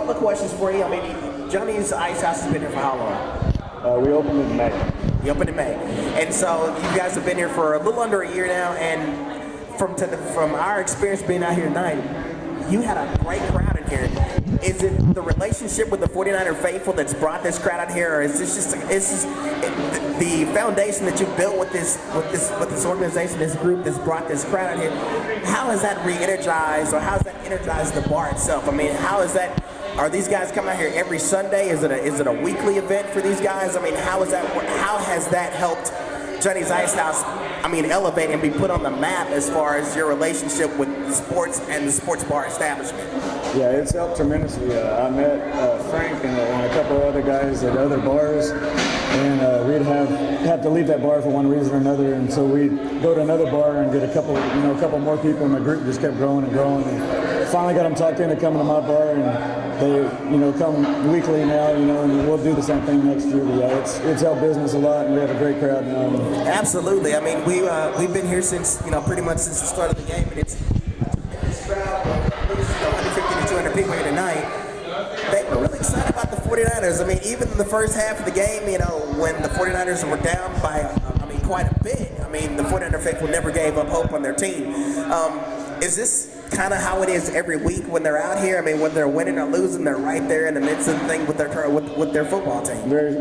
couple of questions for you. I mean, Johnny's Icehouse has been here for how long? We opened in May. You opened in May. And so you guys have been here for a little under a year now, and from our experience being out here tonight, you had a great crowd in here. Is it the relationship with the 49er faithful that's brought this crowd out here, or is this just the foundation that you built with this organization, this group that's brought this crowd out here? How has that re-energized, or how has that energized the bar itself? I mean, how is that? Are these guys coming out here every Sunday? Is it a weekly event for these guys? I mean, how has that helped Johnny's Icehouse, elevate and be put on the map as far as your relationship with sports and the sports bar establishment? Yeah, it's helped tremendously. I met Frank and a couple of other guys at other bars, and we'd have to leave that bar for one reason or another, and so we'd go to another bar and get a couple more people, and the group just kept growing and growing. And finally got them talked into coming to my bar, and they come weekly now, and we'll do the same thing next year. But yeah, it's helped business a lot, and we have a great crowd now. Absolutely. I mean, we've been here since pretty much since the start of the game, and it's this crowd, 150 to 200 people here tonight. They were really excited about the 49ers. I mean, even in the first half of the game, when the 49ers were down by quite a bit, the 49er faithful never gave up hope on their team. Is this kind of how it is every week when they're out here? I mean, when they're winning or losing, they're right there in the midst of the thing with their football team. Very,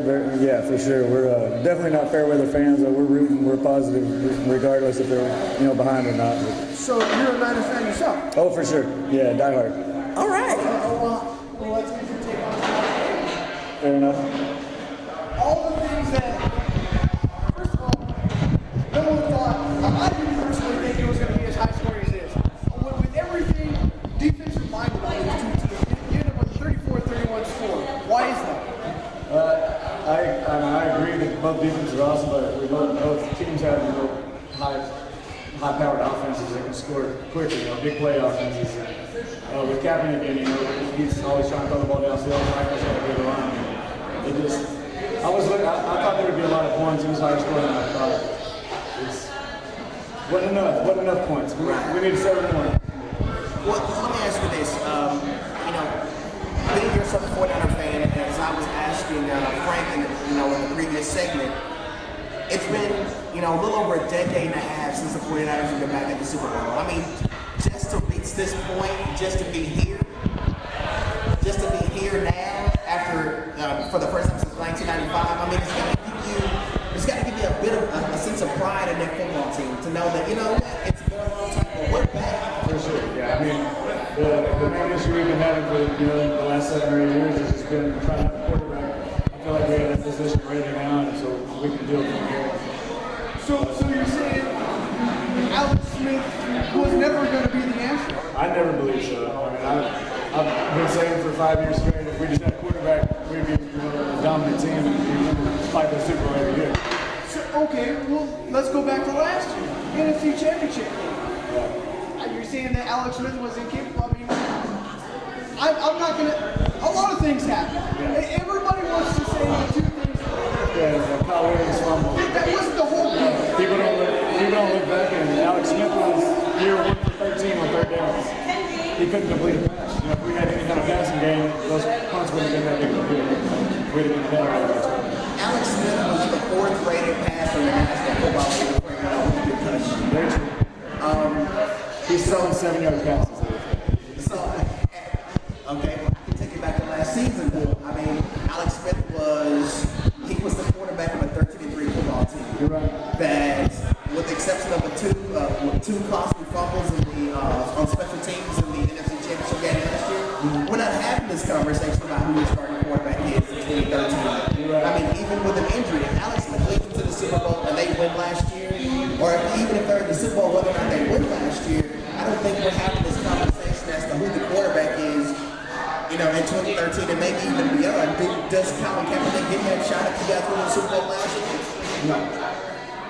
yeah, for sure. We're definitely not fair weather fans. We're rooting. We're positive, regardless if they're behind or not. So you're a Niners fan yourself? Oh, for sure. Yeah, diehard. All right. Well, let's get your take on that. Fair enough. All the things that, first of all, no one thought. I didn't personally think it was going to be as high scoring as it is. With everything defensive minded on these two teams, you end up with 34-31 score. Why is that? I agree that both defenses are awesome, but both teams have high-powered offenses that can score quickly, big play offenses. With Kaepernick, he's always trying to throw the ball downfield, Michael's got a good line. I thought there would be a lot of points. It was higher scoring than I thought. Wasn't enough points. We need 7 more. Well, let me ask you this. Being yourself a 49er fan, as I was asking Frank in the previous segment, it's been, a little over a decade and a half since the 49ers have been back at the Super Bowl. Just to reach this point, just to be here now, after, for the first time since 1995, it's got to give you a bit of a sense of pride in that football team to know that, it's been a long time, but we're back. For sure, yeah. The main issue we've been having for the last 7 or 8 years has just been trying to have a quarterback. I feel like we have that position ready now, and so we can deal with it here. So you're saying Alex Smith was never going to be the answer? I never believed so. I've been saying for 5 years straight, if we just had a quarterback, we'd be a dominant team and we'd fight the Super Bowl every year. So, okay, well, let's go back to last year, NFC Championship game. Yeah. You're saying that Alex Smith was incapable. I'm not going to. A lot of things happen. Yeah. Everybody wants to say the two things. Yeah, Kyle Williams fumble. That wasn't the whole game. People don't look back, and Alex Smith was year 1 for 13 on 3rd downs. He couldn't complete a pass. If we had any kind of passing game, those punts wouldn't have been that big of a deal. We'd have been better out of it. Alex Smith was the 4th rated passer in the National Football League with a concussion. Very true. He's throwing 7-yard passes. Okay, I can take you back to last season. Alex Smith was the quarterback of a 13-3 football team. You're right. That, with the exception of two costly fumbles on special teams in the NFC Championship game last year, we're not having this conversation about who the starting quarterback is in 2013. Right. Even with an injury, if Alex Smith leads them to the Super Bowl and they win last year, or even if they're in the Super Bowl, whether or not they win last year, I don't think we're having this conversation as to who the quarterback is, in 2013 and maybe even beyond. Does Colin Kaepernick get that shot if you guys win the Super Bowl last year? No.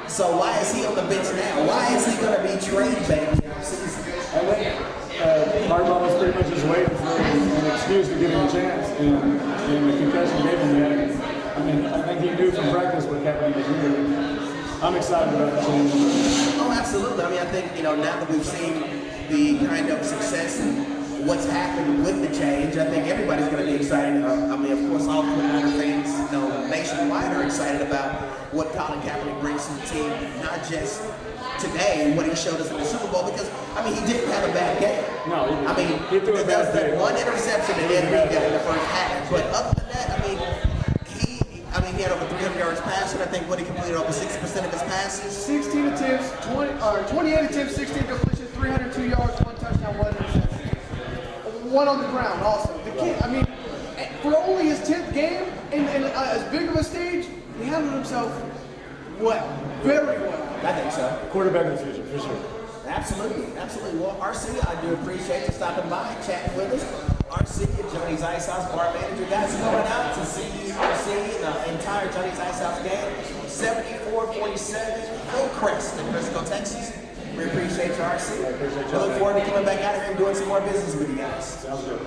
So why is he on the bench now? Why is he going to be traded back in the season? I think Harbaugh was pretty much just waiting for an excuse to give him a chance, and the concussion gave him that. I think he knew from practice what Kaepernick was doing. I'm excited about the change. Oh, absolutely. I think, now that we've seen the kind of success and what's happened with the change, I think everybody's going to be excited. I mean, of course, all 49er fans, nationwide are excited about what Colin Kaepernick brings to the team, not just today, what he showed us in the Super Bowl, because, I mean, he didn't have a bad game. No, I mean, he threw a there was bad that game. one interception that Ed got in the first half. But other than that, he had over 300 yards passing. I think what he completed over 60% of his passes. 16 attempts, 28 attempts, 16 completions, 302 yards, 1 touchdown, 1 interception. 1 on the ground also. The kid, I mean, for only his 10th game and as big of a stage, he handled himself well, very well. I think so. Quarterback in the future, for sure. Absolutely, absolutely. Well, RC, I do appreciate you stopping by and chatting with us. RC and Johnny's Icehouse bar manager, guys, going out to see RC and the entire Johnny's Icehouse game. 74-47, Hillcrest in Frisco, Texas. We appreciate you, RC. I appreciate you. We look forward to coming back out here and doing some more business with you guys. Sounds good.